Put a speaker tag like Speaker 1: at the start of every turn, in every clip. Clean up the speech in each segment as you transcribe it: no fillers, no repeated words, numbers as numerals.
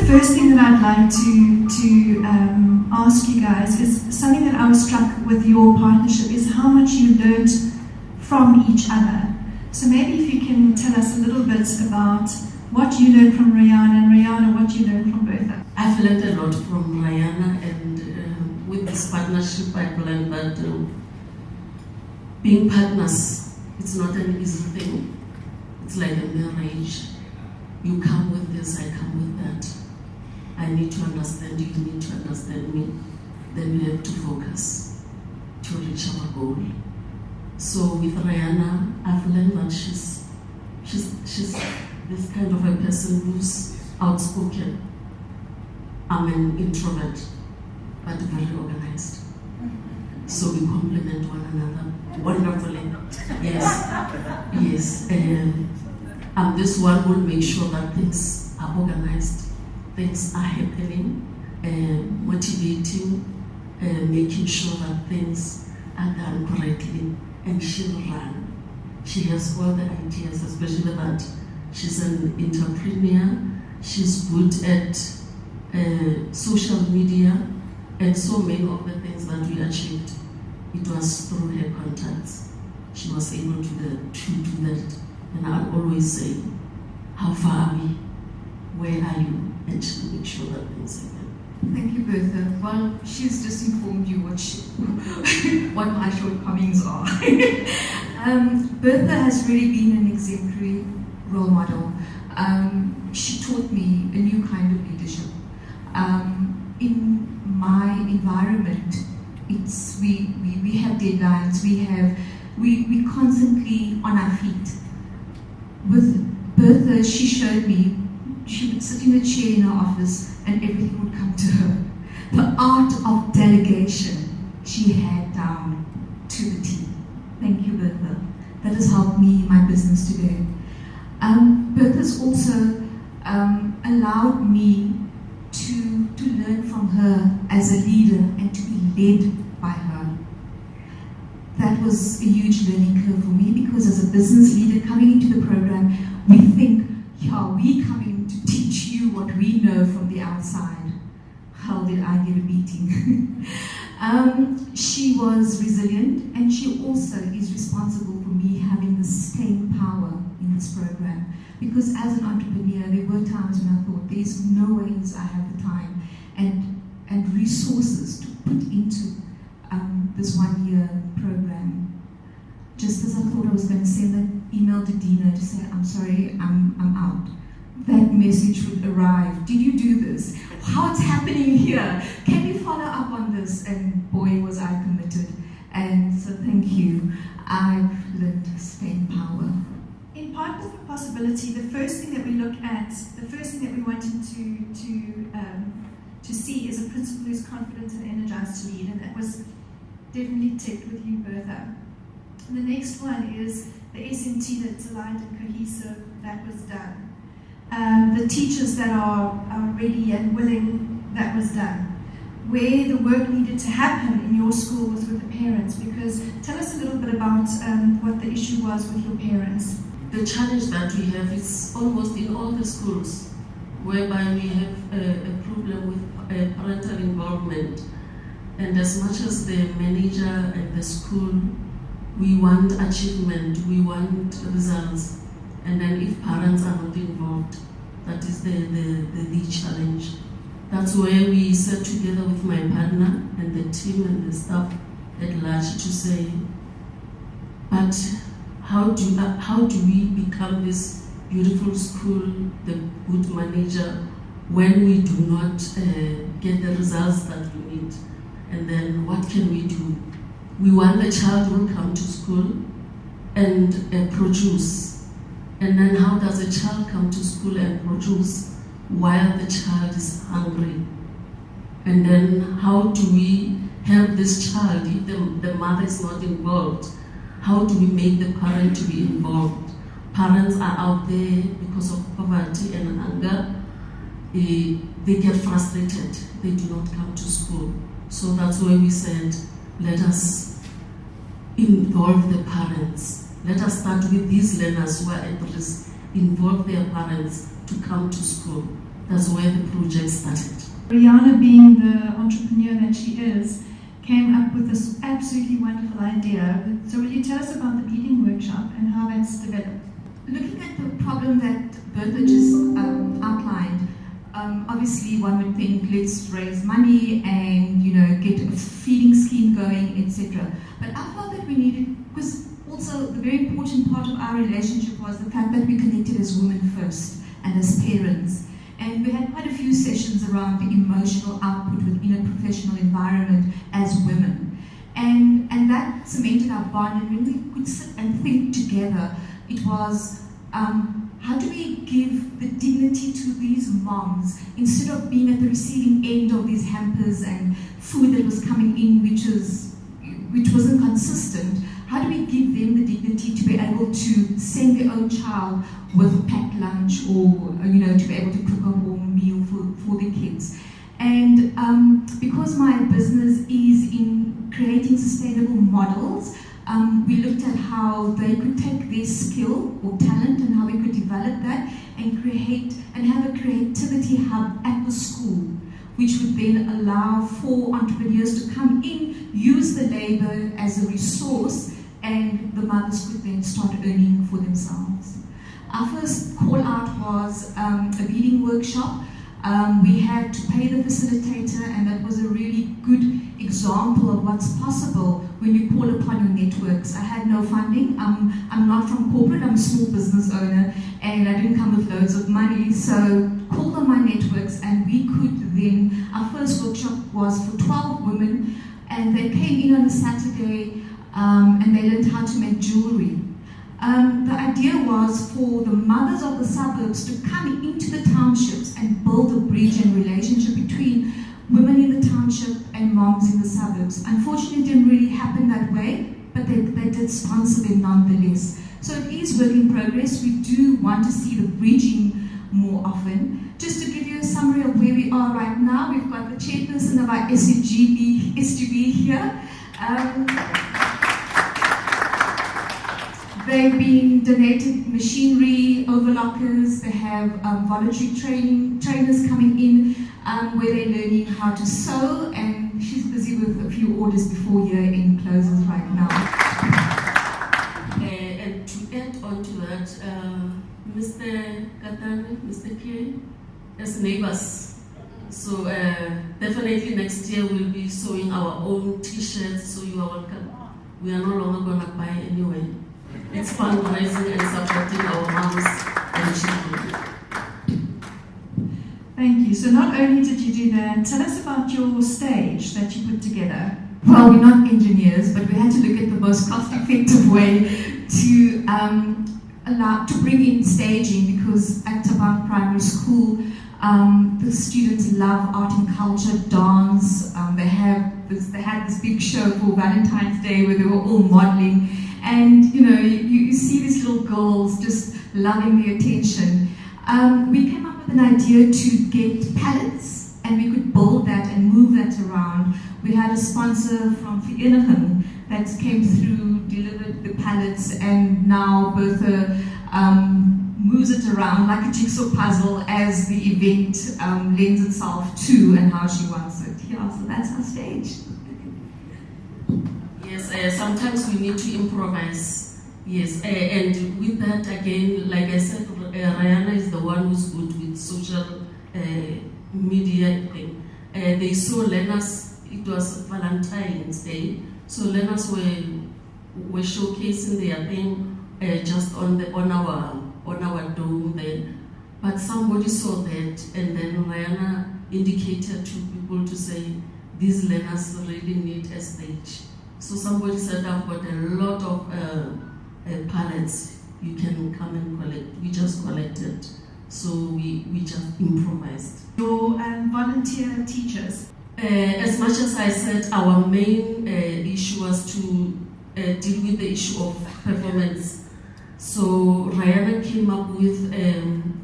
Speaker 1: first thing that I'd like to ask you guys is something that I was struck with your partnership is how much you learned from each other. So maybe if you can tell us a little bit about what you learned from Rihanna, and Rihanna, what you learned from Bertha.
Speaker 2: I've learned a lot from Rihanna, and with this partnership I've learned that being partners, it's not an easy thing. It's like a marriage. You come with this, I come with that. I need to understand you, you need to understand me. Then we have to focus to reach our goal. So with Rihanna, I've learned that she's this kind of a person who's outspoken. I'm an introvert, but very organized. So we complement one another wonderfully. Yes. And this one will make sure that things are organized, things are happening, motivating, making sure that things are done correctly, and she'll run. She has all the ideas, especially that she's an entrepreneur, she's good at social media, and so many of the things that we achieved, it was through her contacts. She was able to do that. And I'd always say, how far are we? Where are you? And she'll make sure that things happen.
Speaker 3: Thank you, Bertha. Well, she's just informed you what my shortcomings are. Bertha has really been an exemplary role model. She taught me a new kind of leadership. In my environment, we have deadlines. We constantly on our feet. With Bertha, she showed me. She would sit in a chair in her office and everything would come to her. The art of delegation she had down to the T. Thank you, Bertha. That has helped me in my business today. Bertha's also allowed me to learn from her as a leader and to be led by her. That was a huge learning curve for me because as a business leader coming into the program, we think, yeah, we coming to teach you what we know from the outside. How did I get a beating? She was resilient, and she also is responsible for me having the staying power in this program. Because as an entrepreneur, there were times when I thought, there's no ways I have the time and resources to put into this 1 year program. Just as I thought I was going to send an email to Dina to say, I'm sorry, I'm out. That message would arrive. Did you do this? What's happening here? Can you follow up on this? And boy, was I committed. And so thank you. I've learned staying power.
Speaker 1: In Partnership Possibility, the first thing that we look at, the first thing that we wanted to see is a principal who's confident and energized to lead, and that was definitely ticked with you, Bertha. And the next one is the SMT that's aligned and cohesive, that was done. The teachers that are ready and willing, that was done. Where the work needed to happen in your school was with the parents, because tell us a little bit about what the issue was with your parents.
Speaker 2: The challenge that we have is almost in all the schools, whereby we have a problem with parental involvement. And as much as the manager and the school, we want achievement, we want results. And then if parents are not involved, that is the challenge. That's where we sat together with my partner and the team and the staff at large to say, but how do we become this beautiful school, the good manager, when we do not get the results that we need? And then what can we do? We want the child will come to school and produce. And then how does a child come to school and produce while the child is hungry? And then how do we help this child if the mother is not involved? How do we make the parent to be involved? Parents are out there because of poverty and hunger. They get frustrated. They do not come to school. So that's why we said, let us involve the parents. Let us start with these learners who are at risk, involve their parents to come to school. that's where the project started.
Speaker 1: Rihanna, being the entrepreneur that she is, came up with this absolutely wonderful idea. So will you tell us about the beading workshop and how that's developed?
Speaker 3: Looking at the problem that Bertha just outlined, obviously one would think, let's raise money and get a feeding scheme going, etc. But I felt that we needed, because also the very important part of our relationship was the fact that we connected as women first and as parents. And we had quite a few sessions around the emotional output within a professional environment as women. And that cemented our bond, and when we could sit and think together, it was, how do we give the dignity to these moms instead of being at the receiving end of these hampers and food that was coming in which wasn't consistent? How do we give them the dignity to be able to send their own child with a packed lunch, or to be able to cook a warm meal for the kids? And because my business is in creating sustainable models, we looked at how they could take their skill or talent and how we could develop that and create and have a creativity hub at the school, which would then allow for entrepreneurs to come in, use the labor as a resource, and the mothers could then start earning for themselves. Our first call out was a beading workshop. We had to pay the facilitator, and that was a really good example of what's possible when you call upon your networks. I had no funding. I'm not from corporate, I'm a small business owner, and I didn't come with loads of money, so called on my networks, and we could then, our first workshop was for 12 women, and they came in on a Saturday, and they learned how to make jewelry. The idea was for the mothers of the suburbs to come into the townships and build a bridge and relationship between women in the township and moms in the suburbs. Unfortunately, it didn't really happen that way, but they did sponsor them nonetheless. So it is work in progress. We do want to see the bridging more often. Just to give you a summary of where we are right now, we've got the chairperson of our SGB here. They've been donated machinery, overlockers, they have voluntary trainers coming in where they're learning how to sew, and she's busy with a few orders before year-end closes right now.
Speaker 2: And to add on to that, Mr. Katani, Mr. K, as neighbors, so definitely next year we'll be sewing our own t-shirts, so you are welcome. We are no longer going to buy anyway. It's fundraising and supporting our moms and children.
Speaker 1: Thank you. So not only did you do that, tell us about your stage that you put together.
Speaker 3: Well, we're not engineers, but we had to look at the most cost-effective way to bring in staging, because at Thabang Primary School, the students love art and culture, dance. They had this big show for Valentine's Day where they were all modeling. And you see these little girls just loving the attention. We came up with an idea to get pallets, and we could build that and move that around. We had a sponsor from Vereniging that came through, delivered the pallets, and now Bertha moves it around like a jigsaw puzzle as the event lends itself to and how she wants it. Yeah, so that's our stage.
Speaker 2: Yes, sometimes we need to improvise. Yes, and with that again, like I said, Rihanna is the one who's good with social media thing. They saw learners, it was Valentine's Day, so learners were showcasing their thing just on our dome there. But somebody saw that, and then Rihanna indicated to people to say, these learners really need a stage. So somebody said, I've got a lot of pallets, you can come and collect. We just collected, so we just improvised.
Speaker 1: Your volunteer teachers.
Speaker 2: As much as I said, our main issue was to deal with the issue of performance. So Rihanna came up with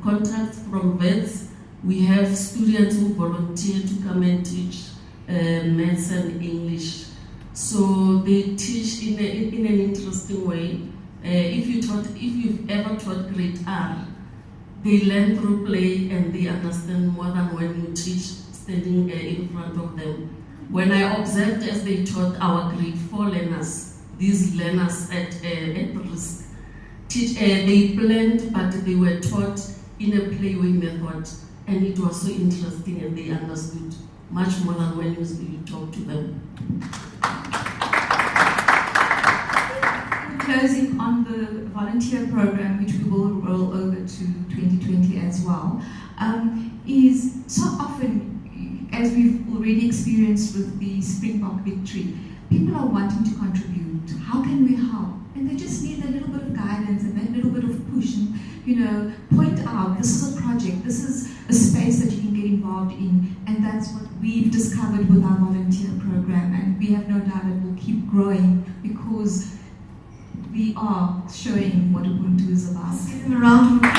Speaker 2: contacts from vets. We have students who volunteer to come and teach maths and English. So they teach in an interesting way. If you've ever taught grade R, they learn through play and they understand more than when you teach standing in front of them. When I observed as they taught our grade 4 learners, these learners at risk, they planned but they were taught in a playway method, and it was so interesting and they understood much more than when you talk to them.
Speaker 3: Closing on the volunteer program, which we will roll over to 2020 as well, is so often, as we've already experienced with the Springbok victory, people are wanting to contribute. How can we help? And they just need a little bit of guidance and that little bit of push and, point out, this is a project, this is a space that you can get involved in, and that's what we've discovered with our volunteer program, and we have no doubt it will keep growing because we are showing what Ubuntu is about.
Speaker 1: Let's give them a round of applause.